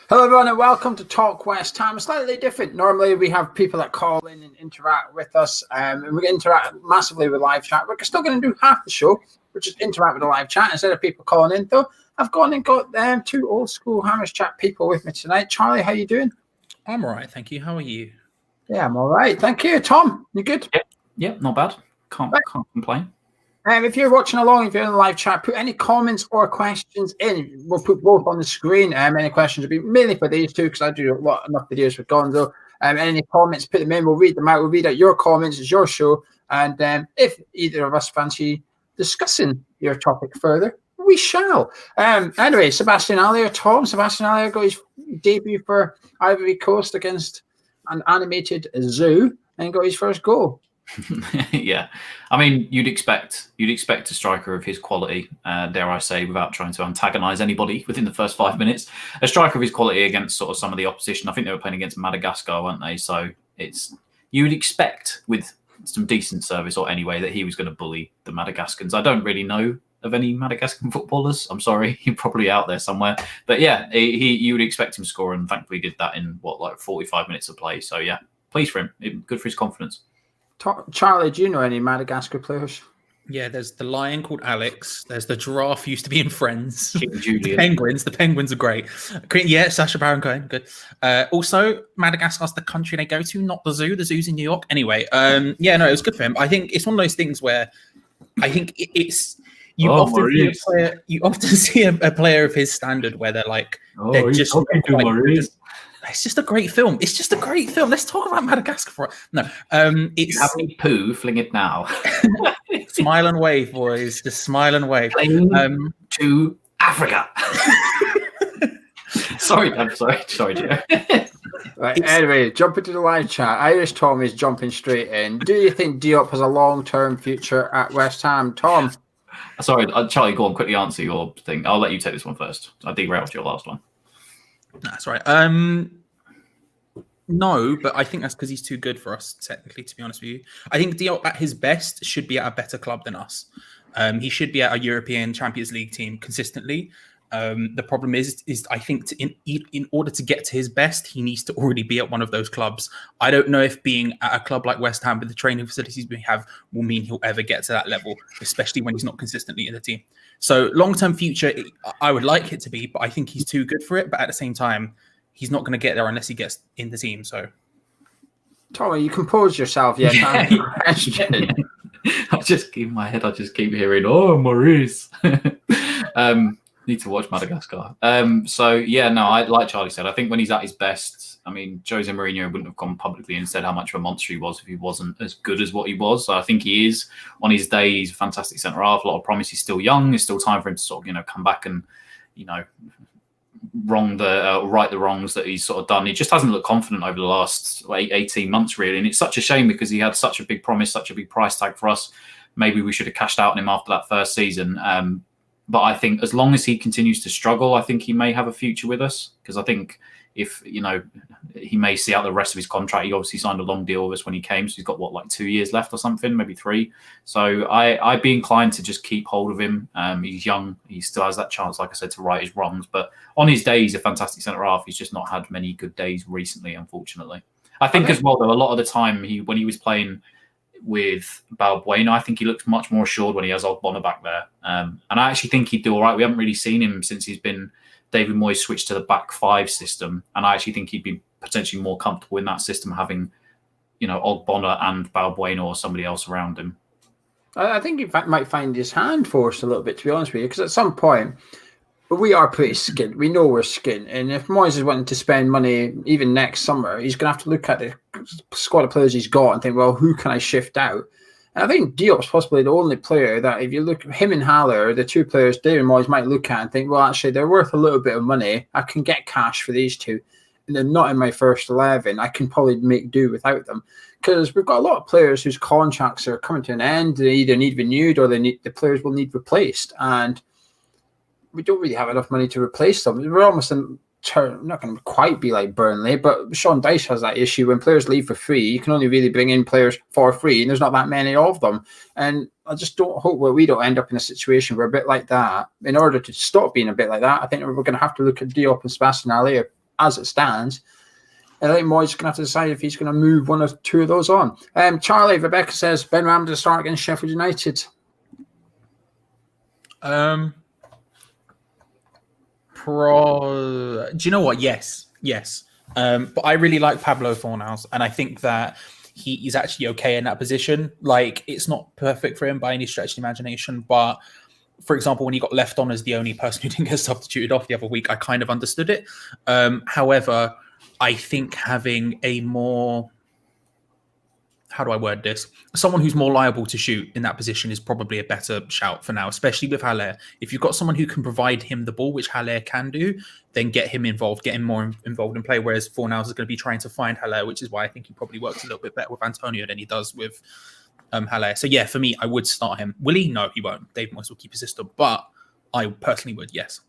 Hello, everyone, and welcome to Talk West Ham. Slightly different. Normally, we have people that call in and interact with us, and we interact massively with live chat. We're still going to do half the show, which is interact with the live chat instead of people calling in. Though I've gone and got two old school Hammers Chat people with me tonight. Charlie, how you doing? I'm all right, thank you. How are you? Yeah, I'm all right. Thank you. Tom, you good? Yep, not bad. Can't complain. If you're watching along, if you're in the live chat, put any comments or questions in. We'll put both on the screen. Any questions will be mainly for these two because I do enough videos with Gonzo. Any comments, put them in. We'll read them out. We'll read out your comments. It's your show. And if either of us fancy discussing your topic further, we shall. Anyway, Sebastian Haller, Sebastian Haller got his debut for Ivory Coast against an animated zoo and got his first goal. Yeah, I mean, you'd expect a striker of his quality, dare I say, without trying to antagonise anybody within the first 5 minutes, a striker of his quality against sort of some of the opposition. I think they were playing against Madagascar, weren't they? So you would expect with some decent service or anyway that he was going to bully the Madagascans. I don't really know of any Madagascan footballers. I'm sorry, you're probably out there somewhere. But yeah, you would expect him to score, and thankfully he did that in 45 minutes of play. So yeah, pleased for him. Good for his confidence. Charlie, do you know any Madagascar players? Yeah, there's the lion called Alex. There's the giraffe used to be in Friends. King Julian. The penguins are great. Yeah, Sacha Baron Cohen, good. Also, Madagascar's the country they go to, not the zoo. The zoo's in New York. Anyway, it was good for him. I think it's one of those things where I think you often see a player of his standard where they're like they're just it's just a great film. Let's talk about Madagascar for you have any poo, fling it now. Smile and wave, boys. Just smile and wave. To Africa. sorry, Joe. Right, anyway, jump into the live chat. Irish Tom is jumping straight in. Do you think Diop has a long-term future at West Ham? Tom? Sorry, Charlie, go on, quickly answer your thing. I'll let you take this one first. I derailed your last one. That's right. No, but I think that's because he's too good for us, technically, to be honest with you. I think Diop at his best should be at a better club than us. He should be at a European Champions League team consistently. The problem is I think in order to get to his best, he needs to already be at one of those clubs. I don't know if being at a club like West Ham with the training facilities we have will mean he'll ever get to that level, especially when he's not consistently in the team. So long-term future, I would like it to be, but I think he's too good for it. But at the same time, he's not going to get there unless he gets in the team. So, Tommy, you compose yourself. Yes, I just keep hearing, "Oh, Maurice." Need to watch Madagascar. Like Charlie said, I think when he's at his best, I mean, Jose Mourinho wouldn't have gone publicly and said how much of a monster he was if he wasn't as good as what he was. So I think he is on his day. He's a fantastic centre half. A lot of promise. He's still young. There's still time for him to sort of come back and right the wrongs that he's sort of done. He just hasn't looked confident over the last 18 months really, and it's such a shame because he had such a big promise, such a big price tag for us. Maybe we should have cashed out on him after that first season. But I think as long as he continues to struggle, I think he may have a future with us. Because I think if, he may see out the rest of his contract. He obviously signed a long deal with us when he came. So he's got, 2 years left or something, maybe 3. So I'd be inclined to just keep hold of him. He's young. He still has that chance, like I said, to right his wrongs. But on his day, he's a fantastic centre-half. He's just not had many good days recently, unfortunately. I think as well, though, a lot of the time, when he was playing with Balbuena, I think he looks much more assured when he has Ogbonna back there. And I actually think he'd do all right. We haven't really seen him since he's been David Moyes switched to the back 5 system. And I actually think he'd be potentially more comfortable in that system having, Ogbonna and Balbuena or somebody else around him. I think he might find his hand forced a little bit, to be honest with you, because at some point, we are pretty skint. We know we're skint. And if Moyes is wanting to spend money even next summer, he's going to have to look at the squad of players he's got and think, well, who can I shift out? And I think Diop's possibly the only player that, if you look at him and Haller, the two players David Moyes might look at and think, well, actually, they're worth a little bit of money. I can get cash for these two. And they're not in my first 11. I can probably make do without them. Because we've got a lot of players whose contracts are coming to an end. They either need renewed or the players will need replaced. And we don't really have enough money to replace them. We're almost not going to quite be like Burnley, but Sean Dyche has that issue. When players leave for free, you can only really bring in players for free, and there's not that many of them. And I just don't hope that we don't end up in a situation where a bit like that. In order to stop being a bit like that, I think we're going to have to look at Diop and Sebastian Haller as it stands, I think Moyes is going to have to decide if he's going to move one or two of those on. Charlie, Rebecca says, Ben Ramsey start against Sheffield United. Do you know what? Yes. But I really like Pablo Fornals, and I think that he is actually okay in that position. Like, it's not perfect for him by any stretch of the imagination, but for example, when he got left on as the only person who didn't get substituted off the other week, I kind of understood it. However, I think having a more, how do I word this? Someone who's more liable to shoot in that position is probably a better shout for now, especially with Haller. If you've got someone who can provide him the ball, which Haller can do, then get him involved, get him more involved in play, whereas Fornals is going to be trying to find Haller, which is why I think he probably works a little bit better with Antonio than he does with Haller. So yeah, for me, I would start him. Will he? No, he won't. Dave Moyes will keep his system, but I personally would, yes.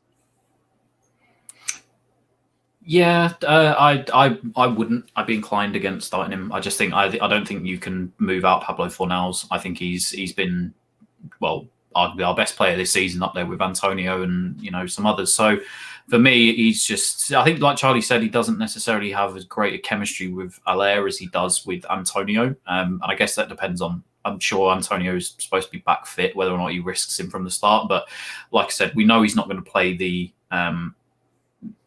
Yeah, I wouldn't. I'd be inclined against starting him. I just think I don't think you can move out Pablo Fornals. I think he's been, well, arguably our best player this season, up there with Antonio and some others. So for me, he's just, I think, like Charlie said, he doesn't necessarily have as great a chemistry with Haller as he does with Antonio. And I guess that depends on, I'm sure Antonio is supposed to be back fit, whether or not he risks him from the start. But like I said, we know he's not going to play the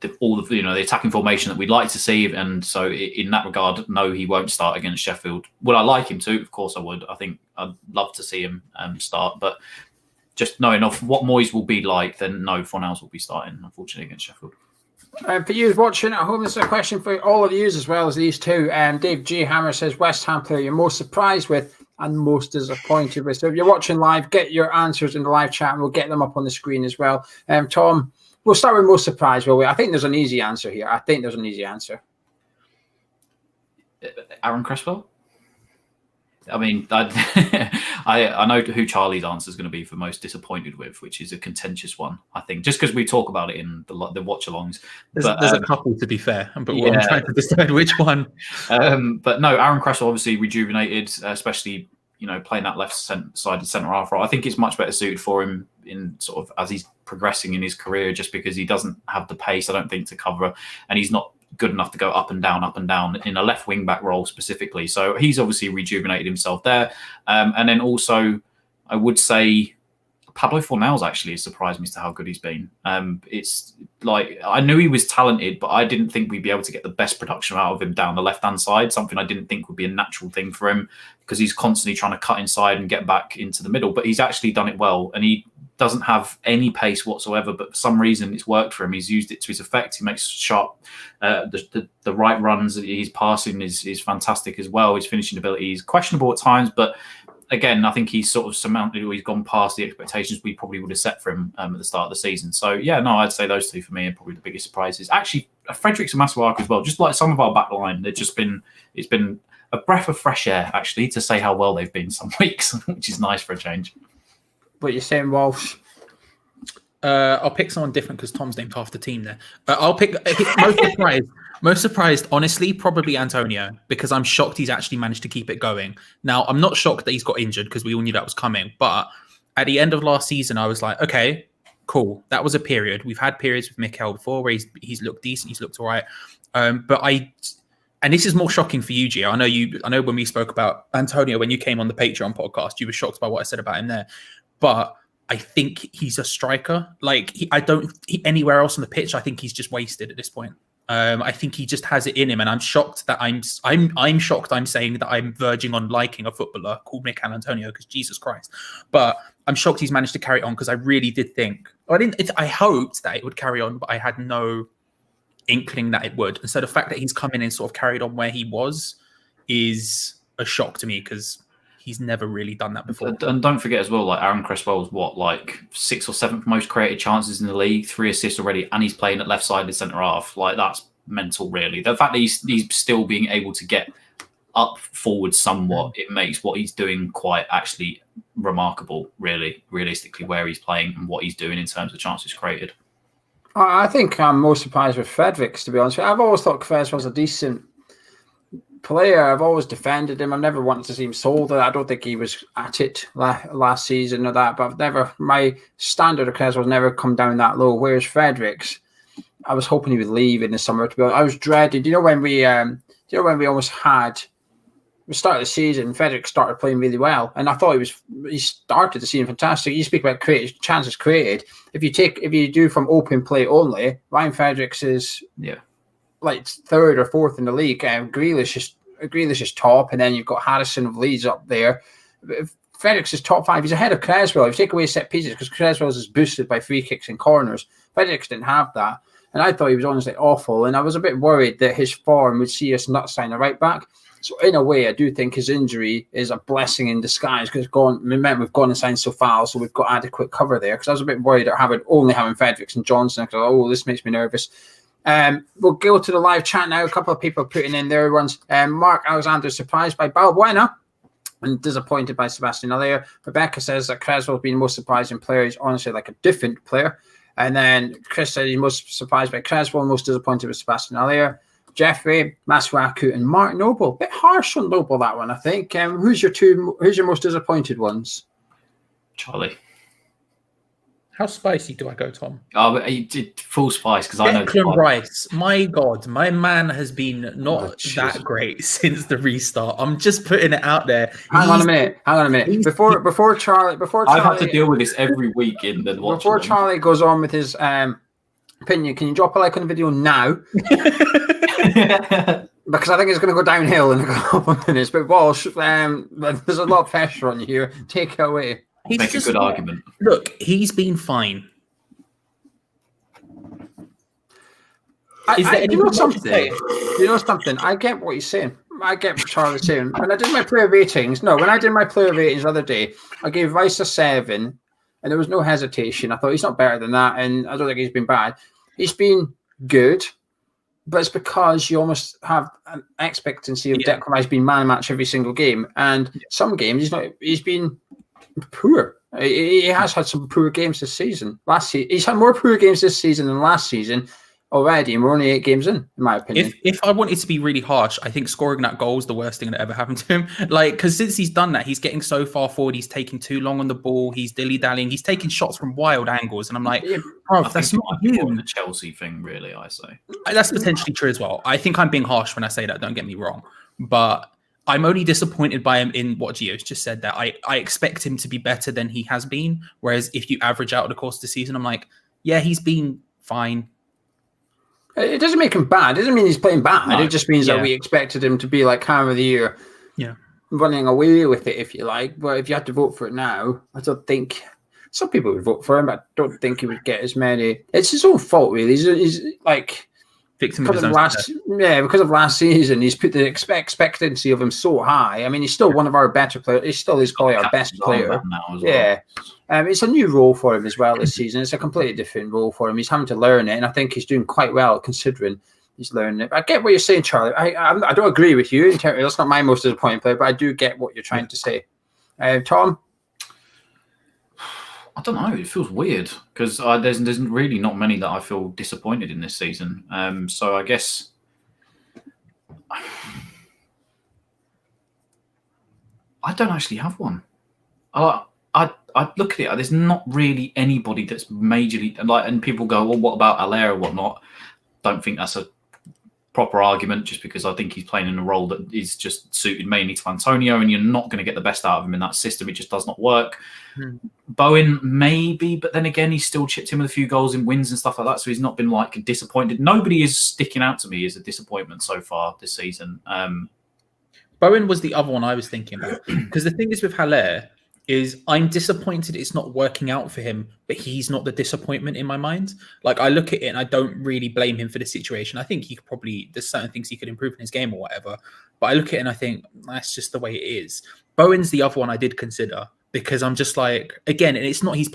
attacking formation that we'd like to see, and so in that regard, no, he won't start against Sheffield. Would I like him to? Of course I would. I think I'd love to see him start, but just knowing of what Moyes will be like, then no, Fornals will be starting, unfortunately, against Sheffield. For you watching at home, this is a question for all of you as well as these two. Dave G. Hammer says, West Ham player you're most surprised with and most disappointed with. So if you're watching live, get your answers in the live chat and we'll get them up on the screen as well. Tom, we'll start with most surprised, will we? I think there's an easy answer here. Aaron Cresswell? I mean, I know who Charlie's answer is going to be for most disappointed with, which is a contentious one, I think, just because we talk about it in the watch-alongs. There's a couple, to be fair, but I'm trying to decide which one. But no, Aaron Cresswell obviously rejuvenated, especially playing that left-sided centre-half role. I think it's much better suited for him in sort of as he's progressing in his career, just because he doesn't have the pace, I don't think, to cover, and he's not good enough to go up and down in a left wing back role specifically. So he's obviously rejuvenated himself there. And then also, I would say Pablo Fornals actually has surprised me as to how good he's been. It's like, I knew he was talented, but I didn't think we'd be able to get the best production out of him down the left-hand side, something I didn't think would be a natural thing for him, because he's constantly trying to cut inside and get back into the middle. But he's actually done it well, and he doesn't have any pace whatsoever, but for some reason it's worked for him. He's used it to his effect. He makes sharp, the right runs. His passing is fantastic as well. His finishing ability is questionable at times, but again, I think he's sort of surmounted, or he's gone past the expectations we probably would have set for him at the start of the season. So yeah, no, I'd say those two for me are probably the biggest surprises. Actually, Fredericks and Masuaku as well. Just like some of our back line, it's been a breath of fresh air, actually, to say how well they've been some weeks, which is nice for a change. What you're saying, Walsh? I'll pick someone different because Tom's named half the team there. I'll pick most surprised, honestly, probably Antonio, because I'm shocked he's actually managed to keep it going. Now, I'm not shocked that he's got injured because we all knew that was coming. But at the end of last season, I was like, okay, cool. That was a period. We've had periods with Mikel before where he's looked decent, he's looked all right. And this is more shocking for you, Gio. I know when we spoke about Antonio, when you came on the Patreon podcast, you were shocked by what I said about him there. But I think he's a striker. Like, anywhere else on the pitch, I think he's just wasted at this point. I think he just has it in him, and I'm shocked that I'm shocked I'm saying that I'm verging on liking a footballer called Mikel Antonio, because Jesus Christ. But I'm shocked he's managed to carry it on, because I really did think, I hoped that it would carry on, but I had no inkling that it would. And so the fact that he's come in and sort of carried on where he was is a shock to me, because he's never really done that before. And don't forget as well, like Aaron Cresswell's like 6th or 7th most created chances in the league, 3 assists already, and he's playing at left-sided centre half. Like, that's mental, really. The fact that he's still being able to get up forward somewhat, it makes what he's doing quite actually remarkable, really, realistically, where he's playing and what he's doing in terms of chances created. I think I'm most surprised with Fredericks, to be honest. I've always thought Fredericks was a decent player. I've always defended him. I've never wanted to see him sold. I don't think he was at it last season or that, but my standard of Cresswell's never come down that low. Whereas Fredericks, I was hoping he would leave in the summer. To be honest, I was dreading. When we almost had. We started the season, Frederick started playing really well, and I thought he started the season fantastic. You speak about chances created. If you do from open play only, Ryan Fredericks is like third or fourth in the league. Grealish is top, and then you've got Harrison of Leeds up there. Fredericks is top 5. He's ahead of Creswell. If you take away set pieces, because Creswell's is boosted by free kicks and corners, Fredericks didn't have that, and I thought he was honestly awful. And I was a bit worried that his form would see us not sign a right back. So in a way, I do think his injury is a blessing in disguise because we've gone and signed Sofal, so we've got adequate cover there. Because I was a bit worried at only having Fredericks and Johnson. Because this makes me nervous. We'll go to the live chat now. A couple of people putting in their ones. Mark Alexander surprised by Balbuena and disappointed by Sebastian Allaire. Rebecca says that Creswell's been the most surprising player. He's honestly like a different player. And then Chris said he's most surprised by Creswell, most disappointed with Sebastian Allaire. Jeffrey, Masuaku, and Mark Noble. Bit harsh on Noble, that one, I think. Who's your most disappointed ones? Charlie. How spicy do I go, Tom? Oh, he did full spice because I know Declan Rice. My God, my man has been not that great since the restart. I'm just putting it out there. Hang on a minute. Before Charlie, I've had to deal with this every week in the watch. Before Charlie goes on with his opinion, can you drop a like on the video now? Because I think it's going to go downhill in a couple of minutes. But Walsh, there's a lot of pressure on you here. Take it away. Make a good argument. Look, he's been fine. You know something? I get what he's saying. I get what Charlie's saying. When I did my player ratings the other day, I gave Rice a 7, and there was no hesitation. I thought he's not better than that, and I don't think he's been bad. He's been good, but it's because you almost have an expectancy of Declan Rice being man match every single game, and some games he's been poor. He has had some poor games this season. He's had more poor games this season than last season already, and we're only 8 games in my opinion. If I wanted to be really harsh, I think scoring that goal is the worst thing that ever happened to him. Because since he's done that, he's getting so far forward, he's taking too long on the ball, he's dilly-dallying, he's taking shots from wild angles, and I'm like, that's not you. The Chelsea thing, really, I say. That's potentially true as well. I think I'm being harsh when I say that, don't get me wrong. But I'm only disappointed by him in what Gio's just said, that I expect him to be better than he has been. Whereas if you average out the course of the season, I'm like, yeah, he's been fine. It doesn't make him bad. It doesn't mean he's playing bad. No. It just means that we expected him to be like Hammer of the Year. Yeah. Running away with it, if you like. But if you had to vote for it now, I don't think... Some people would vote for him, but I don't think he would get as many... It's his own fault, really. He's like... Victim because of last season, he's put the expectancy of him so high. I mean, he's still one of our better players. He still is probably our best player. It's a new role for him as well this season. It's a completely different role for him. He's having to learn it, and I think he's doing quite well considering he's learning it. I get what you're saying, Charlie. I don't agree with you. In terms, that's not my most disappointing player, but I do get what you're trying to say. Tom? I don't know. It feels weird because there's really not many that I feel disappointed in this season. So I guess I don't actually have one. I look at it. There's not really anybody that's majorly and people go, well, what about Allaire or whatnot? Don't think that's a proper argument just because I think he's playing in a role that is just suited mainly to Antonio, and you're not going to get the best out of him in that system. It just does not work. Bowen maybe, but then again, he's still chipped in with a few goals in wins and stuff like that, so he's not been like disappointed. Nobody is sticking out to me as a disappointment so far this season. Bowen was the other one I was thinking about, because the thing is with Haller is I'm disappointed it's not working out for him, but he's not the disappointment in my mind. Like, I look at it and I don't really blame him for the situation. I think he could there's certain things he could improve in his game or whatever, but I look at it and I think that's just the way it is. Bowen's the other one I did consider, because I'm just like, again, and it's not he's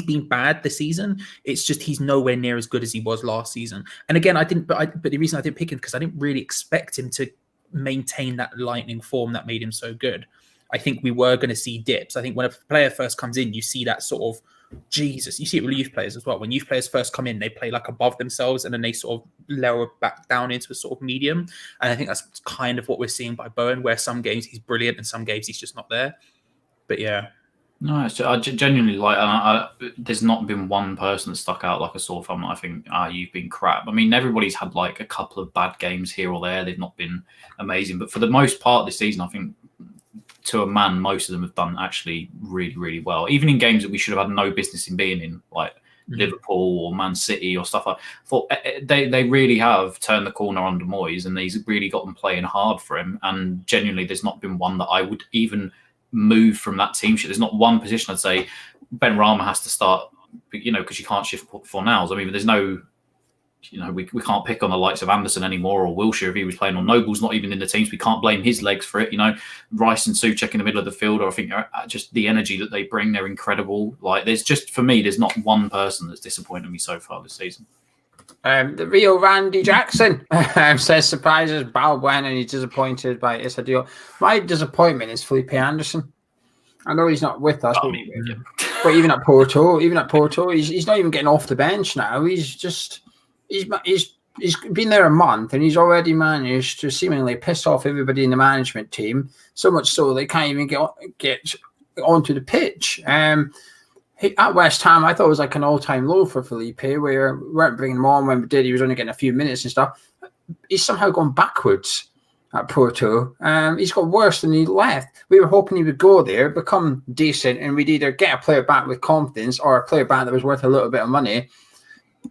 been bad this season. It's just he's nowhere near as good as he was last season. And again, but the reason I didn't pick him because I didn't really expect him to maintain that lightning form that made him so good. I think we were going to see dips. I think when a player first comes in, you see that sort of Jesus. You see it with youth players as well. When youth players first come in, they play like above themselves and then they sort of lower back down into a sort of medium. And I think that's kind of what we're seeing by Bowen, where some games he's brilliant and some games he's just not there. But yeah. No, I genuinely like. There's not been one person that stuck out like a sore thumb that I think, you've been crap. I mean, everybody's had like a couple of bad games here or there. They've not been amazing, but for the most part this season, I think to a man, most of them have done actually really, really well. Even in games that we should have had no business in being in, like Liverpool or Man City or stuff like. I thought they really have turned the corner under Moyes, and he's really got them playing hard for him. And genuinely, there's not been one that I would even move from that team sheet. There's not one position I'd say Ben Rama has to start, because you can't shift Fornals. I mean, there's no, we can't pick on the likes of Anderson anymore or Wilshere if he was playing on. Noble's not even in the teams. We can't blame his legs for it. Rice and Souček in the middle of the field, or I think just the energy that they bring, they're incredible. Like, for me, there's not one person that's disappointed me so far this season. The real Randy Jackson says surprises Balbuena and he's disappointed by Issa Diop. My disappointment is Felipe Anderson. I know he's not with us, but even at Porto, he's not even getting off the bench now. He's been there a month and he's already managed to seemingly piss off everybody in the management team, so much so they can't even get onto the pitch. At West Ham, I thought it was like an all-time low for Felipe, where we weren't bringing him on. When we did, he was only getting a few minutes and stuff. He's somehow gone backwards at Porto. He's got worse than he left. We were hoping he would go there, become decent, and we'd either get a player back with confidence or a player back that was worth a little bit of money.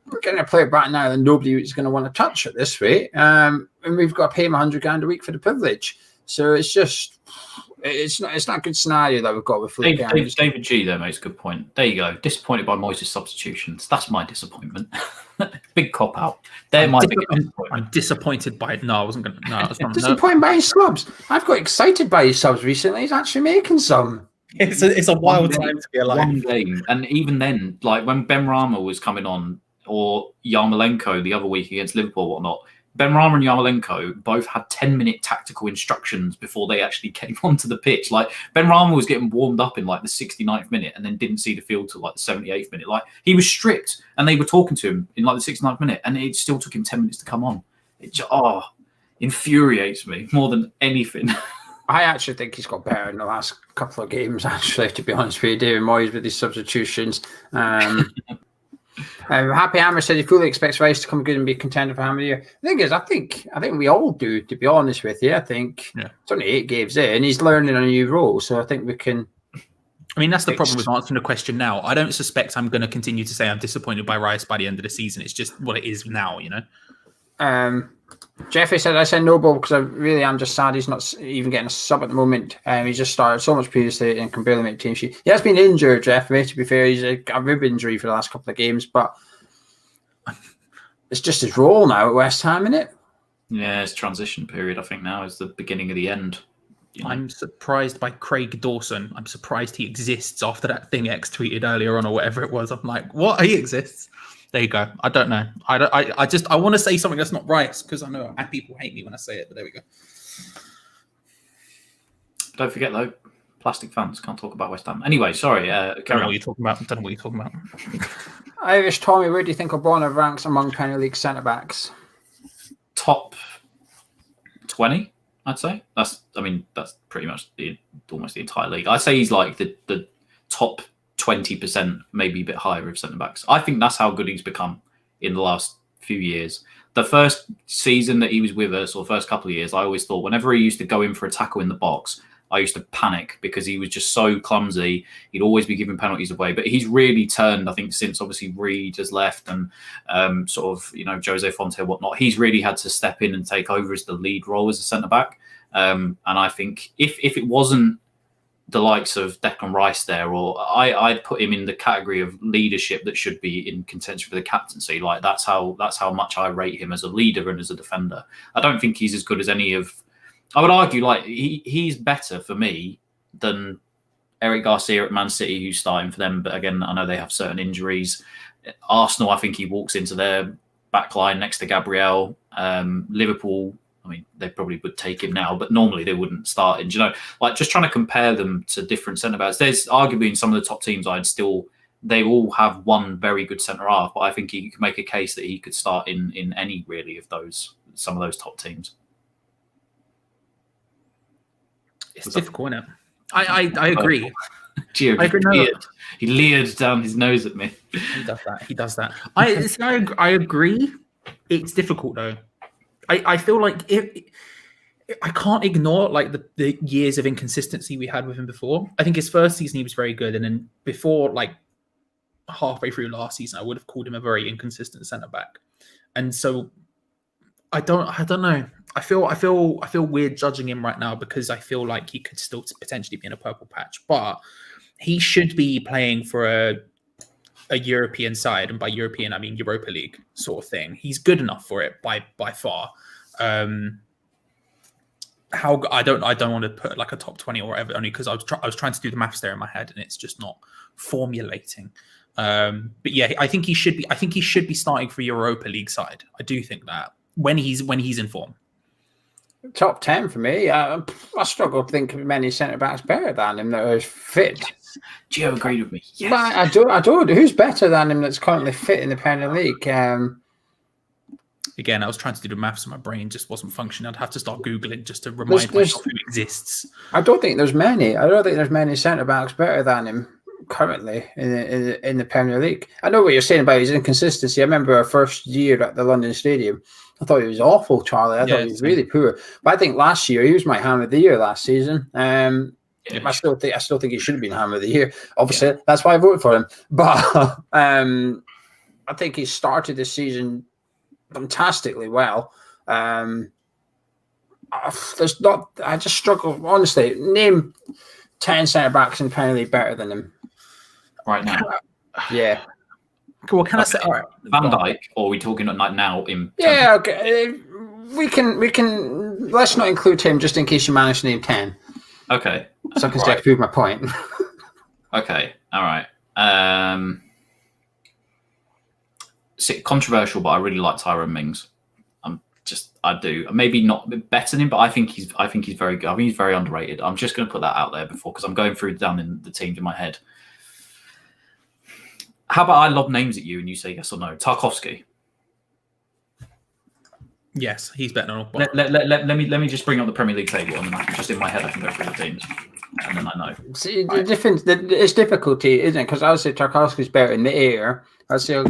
We're getting a player back now that nobody is going to want to touch at this rate. And we've got to pay him $100,000 a week for the privilege. So it's just... It's not a good scenario that we've got with Felipe. David G there makes a good point. There you go. Disappointed by Moyes' substitutions. That's my disappointment. Big cop out. I'm disappointed by it. No, I wasn't going to. No, I was disappointed by his subs. I've got excited by his subs recently. He's actually making some. It's a wild time to be alive. One game, and even then, like when Ben Rama was coming on, or Yarmolenko the other week against Liverpool, or whatnot. Ben Rama and Yarmolenko both had 10-minute tactical instructions before they actually came onto the pitch. Like, Ben Rama was getting warmed up in like the 69th minute and then didn't see the field till like the 78th minute. Like, he was stripped and they were talking to him in like the 69th minute and it still took him 10 minutes to come on. It just, infuriates me more than anything. I actually think he's got better in the last couple of games, actually, to be honest with you. David Moyes with his substitutions. Happy Hammer said he fully expects Rice to come good and be a contender for Hammer of the Year. The thing is, I think we all do, to be honest with you. I think it's only 8 games in. He's learning a new role, so I think we can. I mean, that's the problem with answering the question now. I don't suspect I'm going to continue to say I'm disappointed by Rice by the end of the season. It's just what it is now, Jeffrey said, I said Noble because I really am just sad he's not even getting a sub at the moment. He just started so much previously and can barely make team sheet. He has been injured, Jeffrey, to be fair. He's a rib injury for the last couple of games, but it's just his role now at West Ham, isn't it? Yeah, it's transition period, I think now is the beginning of the end. I'm surprised by Craig Dawson. I'm surprised he exists after that thing X tweeted earlier on or whatever it was. I'm like, what? He exists? There you go. I don't know. I want to say something that's not Rice because I know people hate me when I say it, but there we go. Don't forget though, plastic fans can't talk about West Ham. Anyway, sorry. I don't know what you're talking about. Irish Tommy, where do you think O'Brien ranks among Premier League centre backs? Top 20, I'd say. That's pretty much almost the entire league. I'd say he's like the top 20%, maybe a bit higher of centre backs. I think that's how good he's become in the last few years. The first season that he was with us, or first couple of years, I always thought whenever he used to go in for a tackle in the box, I used to panic because he was just so clumsy. He'd always be giving penalties away. But he's really turned, I think, since obviously Reed has left and Jose Fonte and whatnot. He's really had to step in and take over as the lead role as a centre back. And I think if it wasn't the likes of Declan Rice there, or I'd put him in the category of leadership that should be in contention for the captaincy. Like that's how much I rate him as a leader and as a defender. I don't think he's as good as any of. I would argue like he's better for me than Eric Garcia at Man City, who's starting for them. But again, I know they have certain injuries. Arsenal, I think he walks into their back line next to Gabriel. Liverpool, I mean, they probably would take him now, but normally they wouldn't start him. Like just trying to compare them to different centre backs. There's arguably in some of the top teams, they all have one very good centre half, but I think you could make a case that he could start in any really of some of those top teams. It's difficult, isn't it? I agree. Gio I agree, no. he leered down his nose at me. He does that. I agree. It's difficult though. I feel like I can't ignore like the years of inconsistency we had with him before. I think his first season he was very good, and then before like halfway through last season, I would have called him a very inconsistent centre back. And so I don't know. I feel weird judging him right now because I feel like he could still potentially be in a purple patch, but he should be playing for a European side, and by European I mean Europa League sort of thing. He's good enough for it by far. How I don't want to put like a top 20 or whatever, only because I was trying to do the maths there in my head and it's just not formulating. But yeah, I think he should be starting for Europa League side. I do think that when he's in form. Top 10 for me. I struggle to think of many centre backs better than him that are fit. Yes. Gio agreed with me. Yes. But I don't. Who's better than him that's currently fit in the Premier League? Again, I was trying to do the maths and my brain just wasn't functioning. I'd have to start Googling just to remind myself who exists. I don't think there's many. I don't think there's many centre backs better than him currently in the Premier League. I know what you're saying about his inconsistency. I remember our first year at the London Stadium. I thought he was awful, Charlie. I thought he was really poor. But I think last year he was my Ham of the Year last season. I still think he should have been Ham of the Year. Obviously, that's why I voted for him. But I think he started this season fantastically well. I just struggle, honestly. Name 10 centre backs in the Premier League better than him right now. Yeah. Well, can I say Van Dijk, or are we talking like now in? Yeah, okay. We can. Let's not include him just in case you manage to name 10. Okay. So I can still prove my point. Okay. All right. Controversial, but I really like Tyrone Mings. I do. Maybe not better than him, but I think he's very good. I think he's very underrated. I'm just going to put that out there because I'm going through down in the teams in my head. How about I lob names at you and you say yes or no? Tarkowski. Yes, he's better than all. Let me just bring up the Premier League table, and then I can just in my head I can go through the teams, and then I know. See, the difference, it's difficulty, isn't it? Because I would say Tarkowski's better in the air. I'd say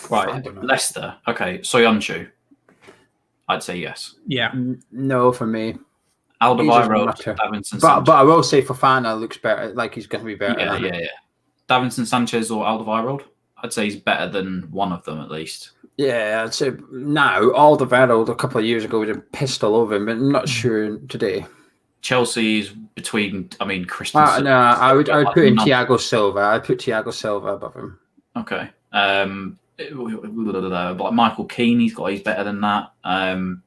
right, Leicester. Okay, Soyuncu. I'd say yes. Yeah. No for me. Alderweireld, Davinson. But I will say Fofana looks better. Like he's going to be better. Yeah. Davinson Sanchez or Alderweireld. I'd say he's better than one of them at least. Yeah, I'd say now Alderweireld a couple of years ago was a pistol over him, but I'm not sure today. Chelsea is between. I mean, Christensen. No, I would put in Thiago Silva. I'd put Thiago Silva above him. Okay. Like Michael Keane, he's better than that. Who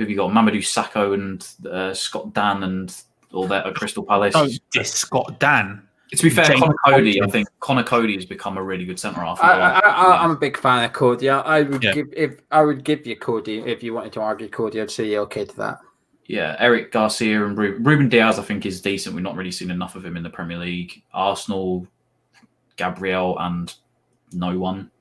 have you got? Mamadou Sakho and Scott Dan and all that at Crystal Palace. Oh, this Scott Dan. To be fair, Connor Cody, I think Connor Cody has become a really good centre half. I'm a big fan of Cody. I would give you Cody if you wanted to argue Cody. I'd say okay to that. Yeah, Eric Garcia and Ruben Diaz, I think, is decent. We've not really seen enough of him in the Premier League. Arsenal, Gabriel, and no one.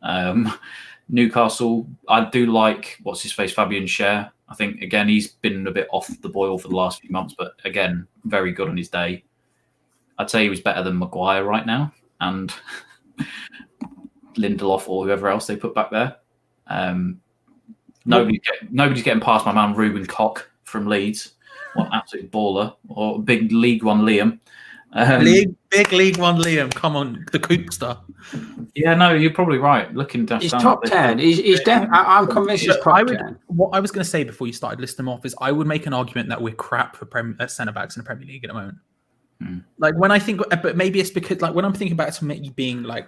Newcastle, I do like Fabian Schär. I think again he's been a bit off the boil for the last few months, but again very good on his day. I'd say he was better than Maguire right now and Lindelof or whoever else they put back there. Nobody's getting past my man Ruben Koch from Leeds. What an absolute baller. Or big League One Liam. Big League One Liam. Come on, the Coopster. Yeah, no, you're probably right. Looking down, he's top 10. He's definitely. I'm convinced he's top 10. What I was going to say before you started listing them off is I would make an argument that we're crap for centre backs in the Premier League at the moment. Like when I think, but maybe it's because like when I'm thinking about it being like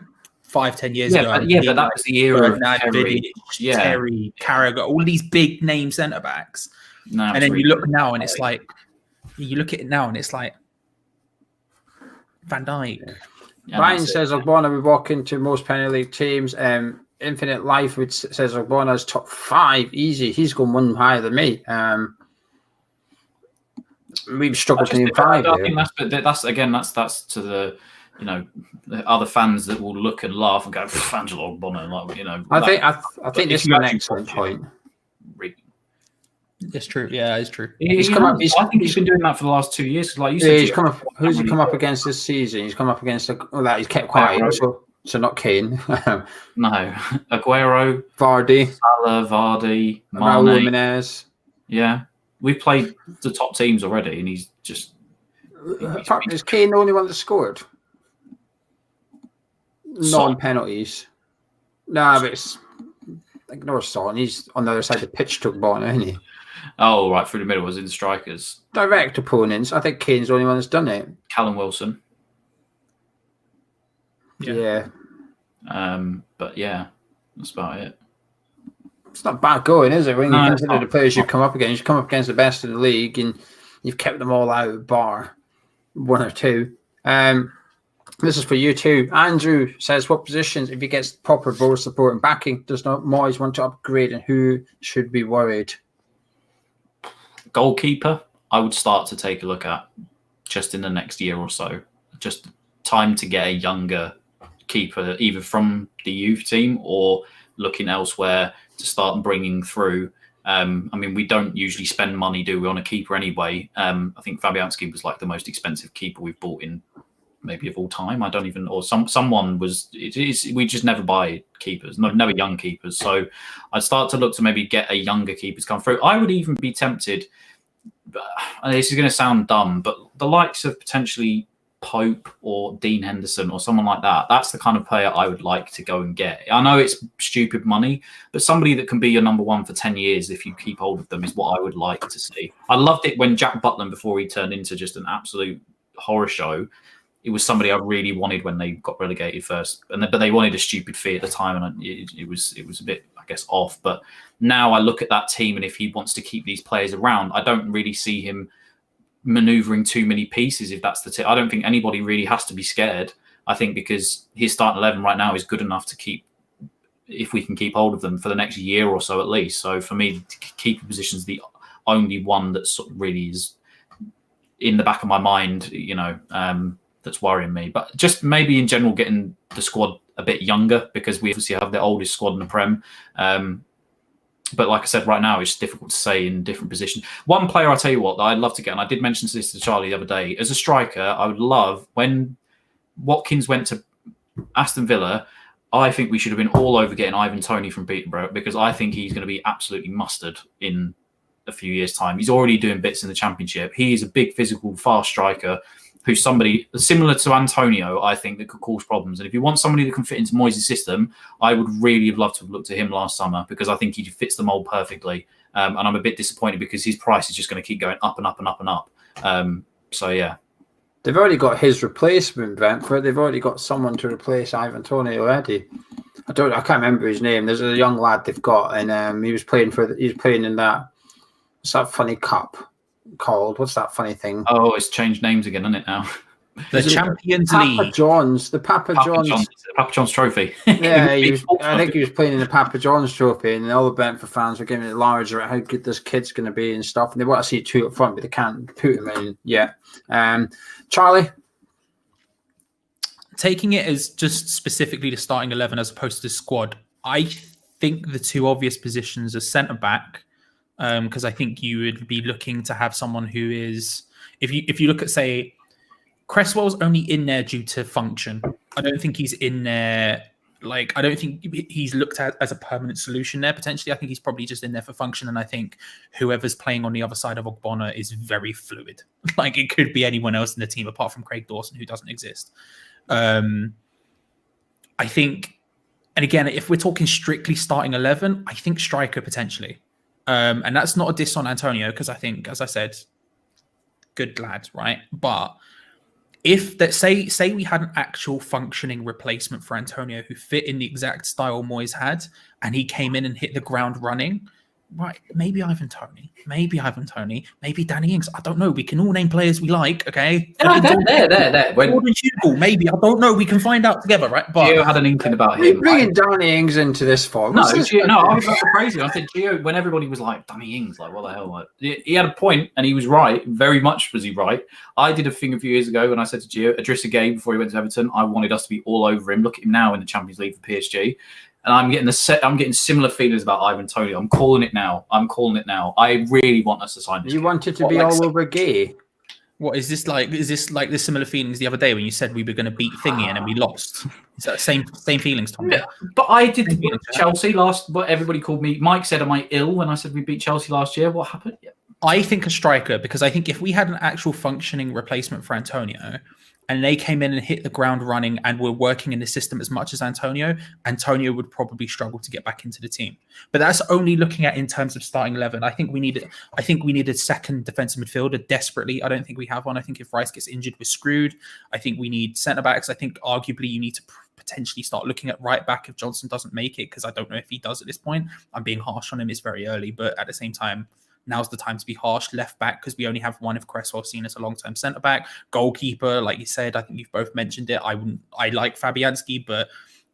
5-10 years ago. But that was the era of Terry, Terry, Carragher, all these big name centre backs. No, and then you look now and it's like, you look at it now and it's like Van Dijk. Yeah, Brian says Ogbonna would walk into most Premier League teams. Infinite Life says Ogbona's top 5 easy. He's going one higher than me. We've struggled to name 5. I think that's to the the other fans that will look and laugh and go, Angelo Ogbonna, I think this is an excellent point. It's true. Yeah, it's true. He's come up. I think he's been doing that for the last 2 years. Like you said, He's come up. Who's he come up against this season? He's come up against that. He's kept quiet. So not Kane. No, Aguero, Vardy, Salah, Vardy, Raul Mane. Jimenez. Yeah, we've played the top teams already, and he's just. Is Kane the only one that scored? Non-penalties. Nah, but it's ignore Son. He's on the other side of the pitch, took ball, isn't he? Oh, right through the middle was in the strikers. Direct opponents. I think Kane's the only one that's done it. Callum Wilson. Yeah. But yeah, that's about it. It's not bad going, is it? When you consider not. the players you've come up against the best in the league, and you've kept them all out, bar one or two. This is for you too. Andrew says, what positions, if he gets proper board support and backing, does not Moyes want to upgrade, and who should be worried? Goalkeeper, I would start to take a look at just in the next year or so. Just time to get a younger keeper, either from the youth team or looking elsewhere to start bringing through. I mean, we don't usually spend money, do we, on a keeper anyway? I think Fabianski was like the most expensive keeper we've bought in maybe of all time. I don't even, or someone was. We just never buy keepers, never young keepers. So I'd start to look to maybe get a younger keeper to come through. I would even be tempted. This is going to sound dumb, but the likes of potentially Pope or Dean Henderson or someone like that, that's the kind of player I would like to go and get. I know it's stupid money, but somebody that can be your number one for 10 years if you keep hold of them is what I would like to see. I loved it when Jack Butland, before he turned into just an absolute horror show, it was somebody I really wanted when they got relegated first, but they wanted a stupid fee at the time, and it was a bit, I guess, off. But now I look at that team, and if he wants to keep these players around, I don't really see him maneuvering too many pieces. If that's the tip, I don't think anybody really has to be scared. I think because his starting 11 right now is good enough to keep, if we can keep hold of them for the next year or so at least. So for me, keeper position is the only one that sort of really is in the back of my mind, that's worrying me. But just maybe in general getting the squad a bit younger, because we obviously have the oldest squad in the Prem. But like I said, right now it's difficult to say in different positions. One player, I'll tell you what, that I'd love to get, and I did mention this to Charlie the other day, as a striker, I would love, when Watkins went to Aston Villa, I think we should have been all over getting Ivan Toney from Peterborough, because I think he's going to be absolutely mustard in a few years' time. He's already doing bits in the Championship. He is a big, physical, fast striker who's somebody similar to Antonio, I think, that could cause problems. And if you want somebody that can fit into Moyes' system, I would really have loved to have looked at him last summer, because I think he fits the mould perfectly. And I'm a bit disappointed because his price is just going to keep going up and up and up and up. So, yeah. They've already got his replacement, Brentford. They've already got someone to replace Ivan Toney already. I can't remember his name. There's a young lad they've got, and he was playing in that. What's that funny cup called? What's that funny thing? Oh, it's changed names again, isn't it now? The Champions Papa League. John's, the Papa John's Trophy. Yeah, I think he was playing in the Papa John's Trophy, and all the Brentford fans were giving it larger at how good this kid's going to be and stuff. And they want to see two up front, but they can't put him in yet. Charlie? Taking it as just specifically the starting 11 as opposed to the squad, I think the two obvious positions are centre-back, because I think you would be looking to have someone who is, if you look at, say, Cresswell's only in there due to function. I don't think he's in there, I don't think he's looked at as a permanent solution there, potentially. I think he's probably just in there for function, and I think whoever's playing on the other side of Ogbonna is very fluid. It could be anyone else in the team apart from Craig Dawson, who doesn't exist. I think, and again, if we're talking strictly starting 11, I think striker potentially. And that's not a diss on Antonio, because I think, as I said, good lad, right? But if that say we had an actual functioning replacement for Antonio who fit in the exact style Moyes had, and he came in and hit the ground running, right? Maybe Ivan Toney, maybe Danny Ings. I don't know. We can all name players we like, okay? There. Maybe, I don't know. We can find out together, right? But Gio had an inkling about Are you him. bringing Danny Ings into this form? No, I was crazy. I said Gio, when everybody was like, Danny Ings, what the hell? He had a point, and he was right. Very much was he right. I did a thing a few years ago when I said to Gio, Idrissa Gueye, before he went to Everton, I wanted us to be all over him. Look at him now in the Champions League for PSG. And I'm getting similar feelings about Ivan Toney. I'm calling it now. I really want us to sign this. You wanted to be all over Gay. What is this like? Is this like the similar feelings the other day when you said we were going to beat Thingy and then we lost? Is that same feelings, Tom? Yeah, but I did Chelsea last. But everybody called me. Mike said, "Am I ill?" When I said we beat Chelsea last year. What happened? Yeah. I think a striker, because I think if we had an actual functioning replacement for Antonio, and they came in and hit the ground running and were working in the system as much as Antonio would probably struggle to get back into the team. But that's only looking at in terms of starting 11. I think we need a second defensive midfielder desperately. I don't think we have one. I think if Rice gets injured, we're screwed. I think we need centre backs. I think arguably you need to potentially start looking at right back if Johnson doesn't make it, because I don't know if he does at this point. I'm being harsh on him. It's very early, but at the same time, now's the time to be harsh. Left back, because we only have one of Cresswell seen as a long-term centre-back. Goalkeeper, like you said, I think you've both mentioned it. I like Fabianski, but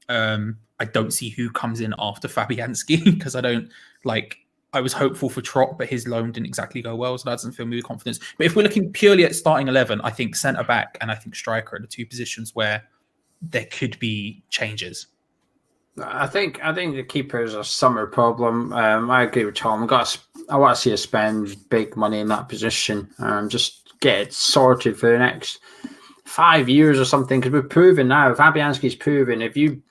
I don't see who comes in after Fabianski, because I was hopeful for Trott, but his loan didn't exactly go well, so that doesn't fill me with confidence. But if we're looking purely at starting 11, I think centre-back and I think striker are the two positions where there could be changes. I think the keeper is a summer problem. I agree with Tom. I want to see us spend big money in that position and just get it sorted for the next 5 years or something. Because we're proven now, Fabianski's proven, if you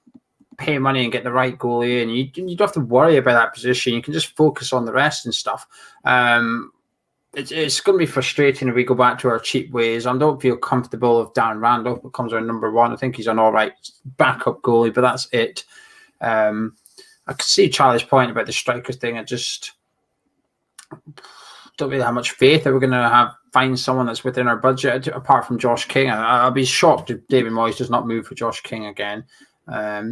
pay money and get the right goalie in, you don't have to worry about that position. You can just focus on the rest and stuff. It's going to be frustrating if we go back to our cheap ways. I don't feel comfortable if Dan Randolph becomes our number one. I think he's an all right backup goalie, but that's it. I could see Charlie's point about the striker thing. I just don't really have much faith that we're going to find someone that's within our budget apart from Josh King. I'll be shocked if David Moyes does not move for Josh King again.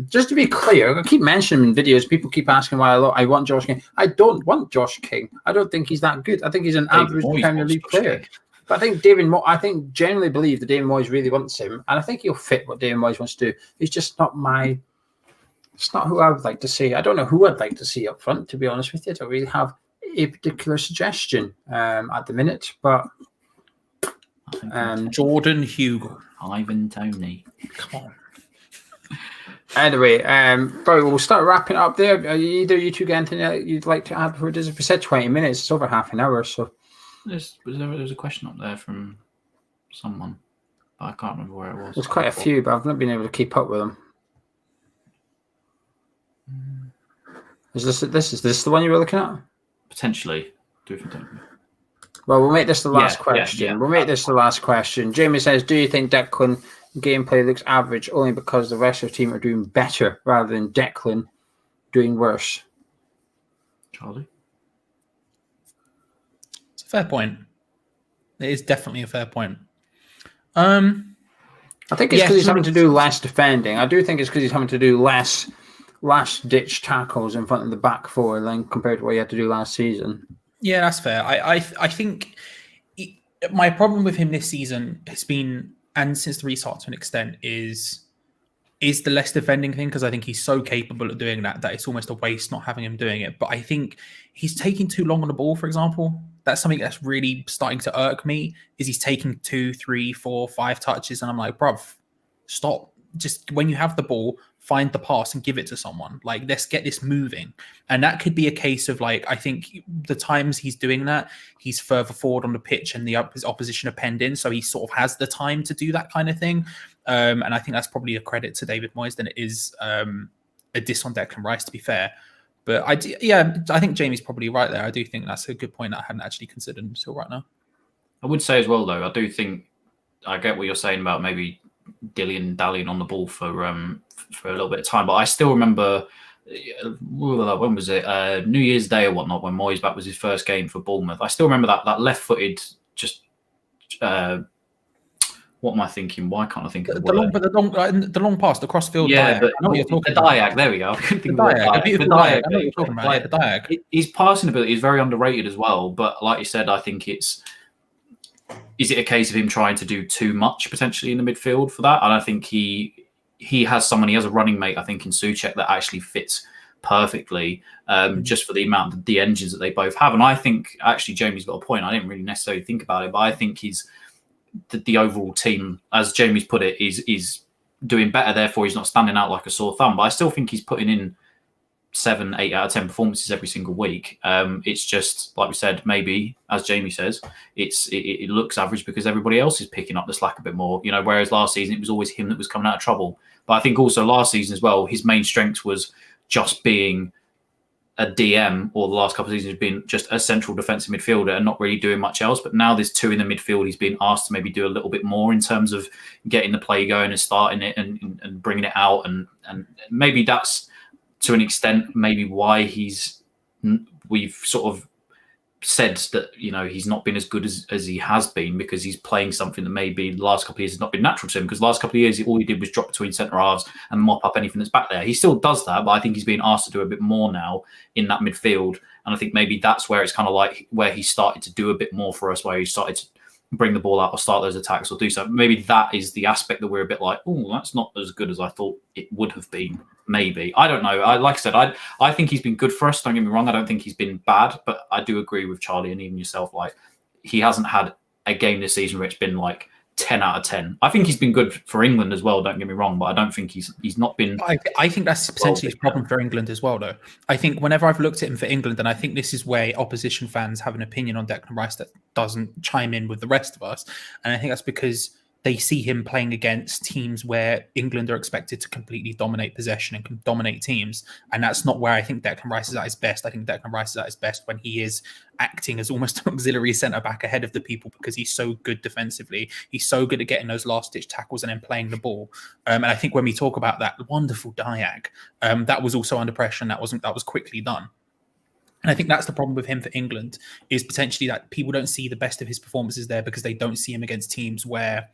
Just to be clear, I keep mentioning him in videos. People keep asking why I want Josh King. I don't want Josh King. I don't think he's that good. I think he's an average Premier League player. But I think genuinely believe that David Moyes really wants him, and I think he'll fit what David Moyes wants to do. He's just not It's not who I would like to see. I don't know who I'd like to see up front, to be honest with you. I don't really have a particular suggestion at the minute, but Jordan Hugo, Ivan Toney. Come on. Anyway, probably we'll start wrapping up there. Either you two get anything you'd like to add before this? If we said 20 minutes, it's over half an hour. So there's a question up there from someone, but I can't remember where it was. There's quite a few, but I've not been able to keep up with them. Is this the one you were looking at? Potentially. Well, we'll make this the last question. Yeah. We'll make this the last question. Jamie says, do you think Declan gameplay looks average only because the rest of the team are doing better rather than Declan doing worse? Charlie? It's a fair point. It is definitely a fair point. I think it's because he's having to do less defending. I do think it's because he's having to do less last-ditch tackles in front of the back four than compared to what he had to do last season. Yeah, that's fair. I think my problem with him this season has been, and since the restart to an extent, is the less defending thing, because I think he's so capable of doing that it's almost a waste not having him doing it. But I think he's taking too long on the ball, for example. That's something that's really starting to irk me, is he's taking 2, 3, 4, 5 touches, and I'm like, bruv, stop. Just when you have the ball, find the pass and give it to someone. Like, let's get this moving. And that could be a case of, like, I think the times he's doing that, he's further forward on the pitch and his opposition are penned in, so he sort of has the time to do that kind of thing. And I think that's probably a credit to David Moyes than it is a diss on Declan Rice, to be fair. But I think Jamie's probably right there. I do think that's a good point that I hadn't actually considered until right now. I would say as well, though, I do think I get what you're saying about maybe dallying on the ball for a little bit of time, but I still remember when was it, New Year's Day or whatnot, when Moyes back was his first game for Bournemouth. I still remember that left-footed, just what am I thinking? Why can't I think of the long pass, the crossfield? Yeah, diag. the diag. There we go. I couldn't think of the diag. The diag. I know what you're talking about. The diag. His passing ability is very underrated as well, but like you said, I think is it a case of him trying to do too much potentially in the midfield for that? And I think he has a running mate, I think, in Souček that actually fits perfectly, just for the amount of the engines that they both have. And I think actually Jamie's got a point. I didn't really necessarily think about it, but I think the overall team, as Jamie's put it, is doing better. Therefore, he's not standing out like a sore thumb. But I still think he's putting in 7, 8 out of 10 performances every single week. It's just like we said, maybe as Jamie says, it looks average because everybody else is picking up the slack a bit more. Whereas last season it was always him that was coming out of trouble. But I think also last season as well, his main strength was just being a DM, or the last couple of seasons has been just a central defensive midfielder and not really doing much else. But now there's 2 in the midfield. He's been asked to maybe do a little bit more in terms of getting the play going and starting it and bringing it out. And maybe that's to an extent maybe why we've sort of said that he's not been as good as he has been, because he's playing something that maybe the last couple of years has not been natural to him, because the last couple of years all he did was drop between centre halves and mop up anything that's back there. He still does that, but I think he's being asked to do a bit more now in that midfield, and I think maybe that's where it's kind of like where he started to do a bit more for us, where he started to bring the ball out or start those attacks or do something. Maybe that is the aspect that we're a bit like, oh, that's not as good as I thought it would have been. Maybe. I don't know. Like I said, I think he's been good for us. Don't get me wrong. I don't think he's been bad, but I do agree with Charlie and even yourself. Like, he hasn't had a game this season where it's been like 10 out of 10. I think he's been good for England as well. Don't get me wrong, but I don't think he's not been. I think that's potentially a problem for England as well, though. I think whenever I've looked at him for England, and I think this is where opposition fans have an opinion on Declan Rice that doesn't chime in with the rest of us, and I think that's because they see him playing against teams where England are expected to completely dominate possession and can dominate teams. And that's not where I think Declan Rice is at his best. I think Declan Rice is at his best when he is acting as almost an auxiliary centre-back ahead of the people, because he's so good defensively. He's so good at getting those last-ditch tackles and then playing the ball. And I think when we talk about that wonderful Diag, that was also under pressure, and that was quickly done. And I think that's the problem with him for England, is potentially that people don't see the best of his performances there because they don't see him against teams where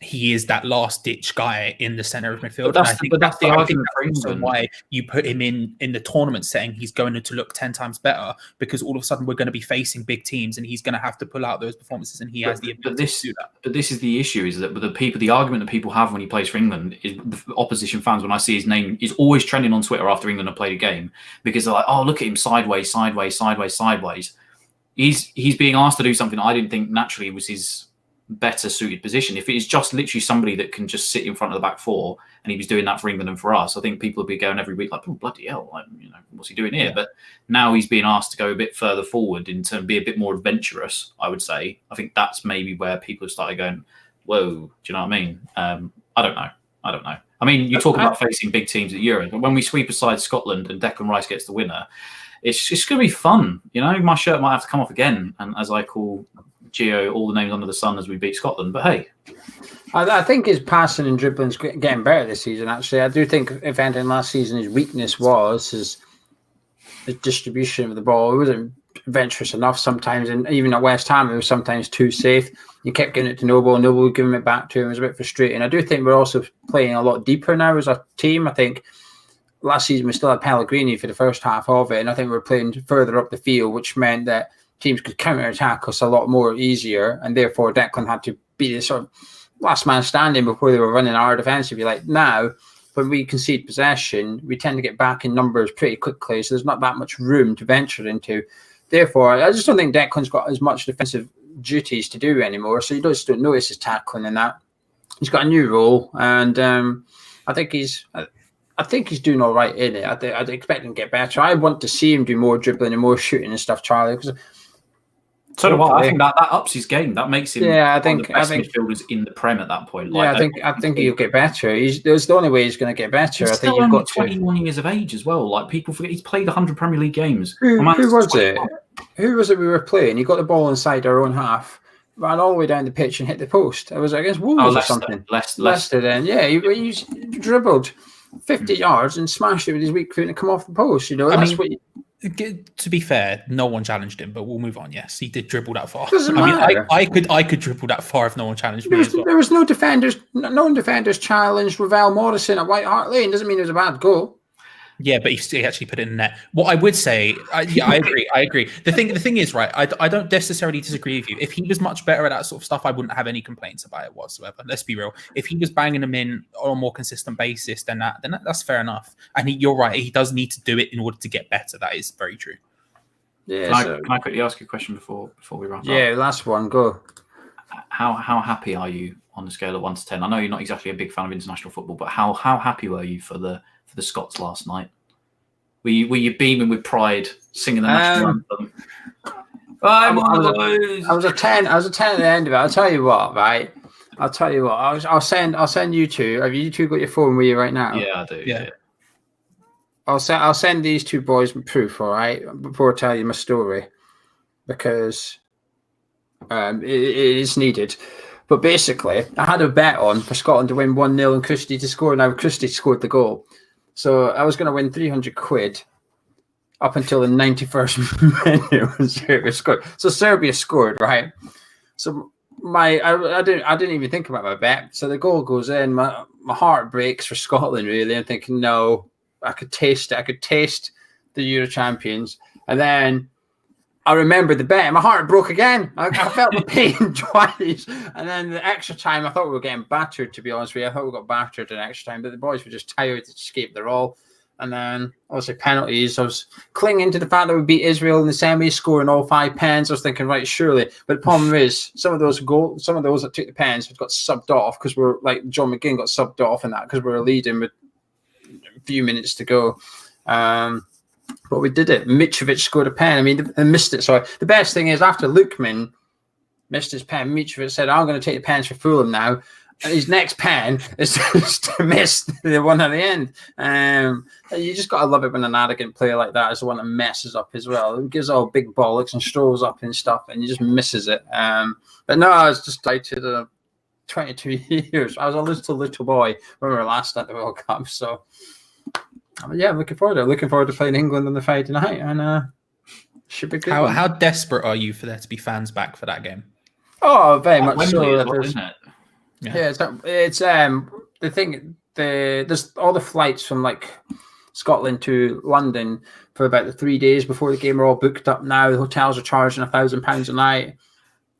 he is that last-ditch guy in the centre of midfield. But that's the argument for England. Why you put him in the tournament setting, he's going to look 10 times better, because all of a sudden we're going to be facing big teams and he's going to have to pull out those performances, and he has the ability to do that. But this is the issue, is that the argument that people have when he plays for England is the opposition fans, when I see his name, is always trending on Twitter after England have played a game, because they're like, oh, look at him sideways. He's being asked to do something I didn't think naturally was his better suited position. If it is just literally somebody that can just sit in front of the back four, and he was doing that for England and for us, I think people would be going every week like, oh, bloody hell, like, what's he doing here? Yeah. But now he's being asked to go a bit further forward and be a bit more adventurous, I would say. I think that's maybe where people have started going, whoa, do you know what I mean? I don't know. I mean, you talk about facing big teams at Euros, but when we sweep aside Scotland and Declan Rice gets the winner, it's going to be fun. My shirt might have to come off again, and as I call Gio all the names under the sun as we beat Scotland. But hey, I think his passing and dribbling's getting better this season. Actually, I do think if anything last season his weakness was his distribution of the ball. He wasn't adventurous enough sometimes, and even at West Ham it was sometimes too safe. You kept giving it to Noble would give it back to him. It was a bit frustrating. I do think we're also playing a lot deeper now as a team. I think last season we still had Pellegrini for the first half of it, and I think we're playing further up the field, which meant that teams could counter-attack us a lot more easier, and therefore Declan had to be the sort of last man standing before they were running our defence, if you like. Now, when we concede possession, we tend to get back in numbers pretty quickly, so there's not that much room to venture into. Therefore, I just don't think Declan's got as much defensive duties to do anymore, so you just don't notice his tackling and that. He's got a new role, and I think he's doing all right in it. I'd expect him to get better. I want to see him do more dribbling and more shooting and stuff, Charlie, because so do I. I think that ups his game. That makes him one of the best midfielders in the Prem at that point. Like, I think he'll get better. There's the only way he's going to get better. He's still only 21 years of age as well. Like, people forget he's played 100 Premier League games. Who was it? Who was it we were playing? He got the ball inside our own half, ran all the way down the pitch and hit the post. It was against Wolves or something. Leicester then. Yeah, he dribbled 50 yards and smashed it with his weak foot and come off the post. To be fair, no one challenged him, but we'll move on. Yes, he did dribble that far. Doesn't matter. I could dribble that far if no one challenged me. There was no defenders. No defenders challenged Ravel Morrison at White Hart Lane. Doesn't mean it was a bad goal. Yeah, but he actually put it in the net. What I would say, I agree. The thing is, right, I don't necessarily disagree with you. If he was much better at that sort of stuff, I wouldn't have any complaints about it whatsoever. Let's be real. If he was banging them in on a more consistent basis, then that's fair enough. And you're right, he does need to do it in order to get better. That is very true. Yeah. Can I quickly ask you a question before we wrap up? Yeah, last one, go. How happy are you on the scale of 1 to 10? I know you're not exactly a big fan of international football, but how happy were you for the Scots last night? Were you beaming with pride, singing the national anthem? I was a 10. I was a 10 at the end of it. I'll tell you what, right? I'll send you two. Have you two got your phone with you right now? Yeah, I do. Yeah. I'll send these two boys proof, all right, before I tell you my story, because it is needed. But basically, I had a bet on for Scotland to win 1-0 and Christie to score. Now Christie scored the goal, so I was going to win 300 quid up until the 91st minute when Serbia scored. So Serbia scored, right? So I didn't even think about my bet. So the goal goes in. My heart breaks for Scotland. Really, I'm thinking, no, I could taste it. I could taste the Euro champions, and then I remembered the bet, and my heart broke again. I felt the pain twice. And then the extra time, I thought we were getting battered, to be honest with you. I thought we got battered in extra time, but the boys were just tired to escape their all. And then, obviously, penalties. I was clinging to the fact that we beat Israel in the semis, scoring all 5 pens. I was thinking, right, surely. But the problem is, some of those that took the pens got subbed off because we're like John McGinn got subbed off in that because we were leading with a few minutes to go. But we did it. Mitrovic scored a pen. I mean, they missed it. So the best thing is, after Lukman missed his pen, Mitrovic said, I'm going to take the pens for Fulham now. And his next pen is to miss the one at the end. You just got to love it when an arrogant player like that is the one that messes up as well. He gives all big bollocks and strolls up and stuff, and he just misses it. But no, I was just delighted. 22 years. I was a little boy when we were last at the World Cup. So, yeah, I'm looking forward to it. Looking forward to playing England on the Friday night, and should be good. How desperate are you for there to be fans back for that game? Oh, very much so. Isn't it? Yeah, it's the thing. There's all the flights from like Scotland to London for about the 3 days before the game are all booked up now. The hotels are charging £1,000 a night.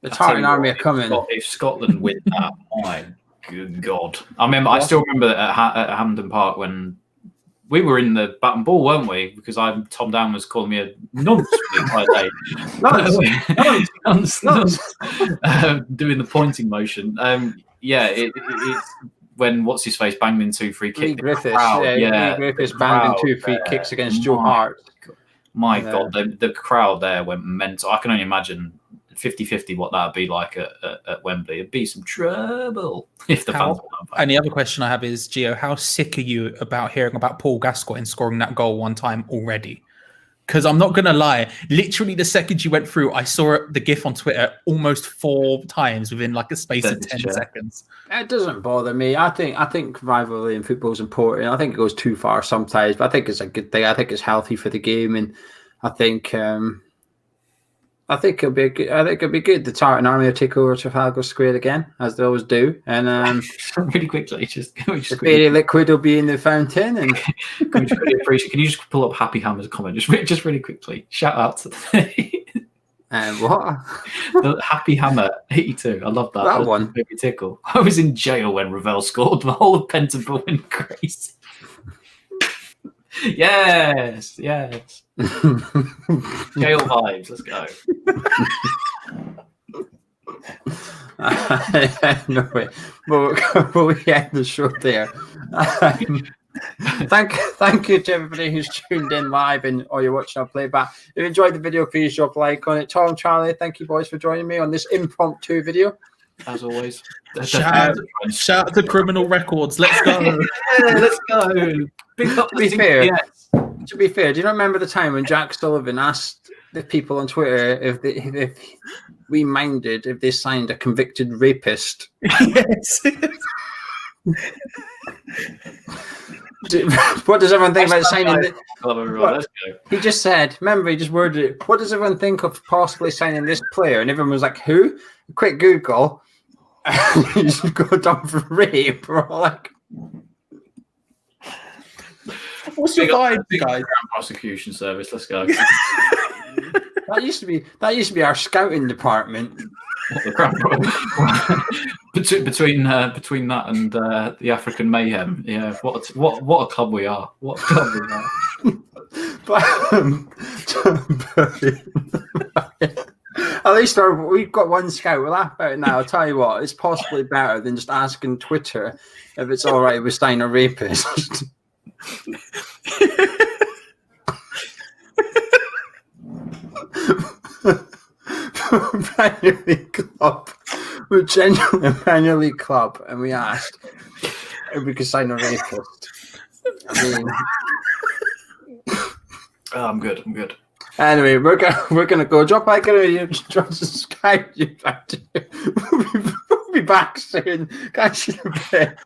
The Tartan Army are coming. If Scotland win that, my good God! I still remember at Hampden Park when we were in the bat and ball, weren't we? Because Tom Down was calling me a nonce for the entire day. Nonce. Doing the pointing motion. It's when what's his face banged in 2 free kicks. Lee Griffiths, Lee Griffiths banged in 2 free kicks against Joe Hart. My God, the crowd there went mental. I can only imagine 50-50 what that would be like at Wembley. It'd be some trouble if the fans were back. And the other question I have is, Gio, how sick are you about hearing about Paul Gascoigne scoring that goal one time already? Because I'm not going to lie, literally the second you went through, I saw the GIF on Twitter almost 4 times within like a space of 10 seconds. It doesn't bother me. I think rivalry in football is important. I think it goes too far sometimes, but I think it's a good thing. I think it's healthy for the game, and I think it'll be good. The Tartan Army will take over Trafalgar Square again, as they always do. And really quickly, the fairy liquid will be in the fountain. And can you just pull up Happy Hammer's comment just really quickly? Shout out to what? The Happy Hammer 82. I love that. That one. Maybe tickle. I was in jail when Ravel scored. The whole of Pentonville went crazy. Yes. Jail vibes. Let's go. No way. But we end the show there. Thank you to everybody who's tuned in live or you're watching our playback. If you enjoyed the video, please drop a like on it. Tom, Charlie, thank you boys for joining me on this impromptu video. As always. Shout out to Criminal Records. Let's go. Let's go. Big up To be fair, do you not remember the time when Jack Sullivan asked the people on Twitter if we minded if they signed a convicted rapist? Yes. What does everyone think about signing? Let's go. He just said, remember, he just worded it. What does everyone think of possibly signing this player? And everyone was like, who? Quick Google. You just go down for rape. We're all like, what's your vibe, guys? Prosecution service. Let's go. That used to be our scouting department. Between that and the African Mayhem, yeah. What a club we are! What a club we are! At least we've got one scout. We'll laugh about it now. I'll tell you what, it's possibly better than just asking Twitter if it's all right with signing a rapist. Premier League club. We're genuinely a Premier League club, and we asked if we could sign a rapist. I mean, Oh, I'm good. anyway, we're gonna go. Drop like a drop subscribe. We'll be back soon. Catch you in a bit.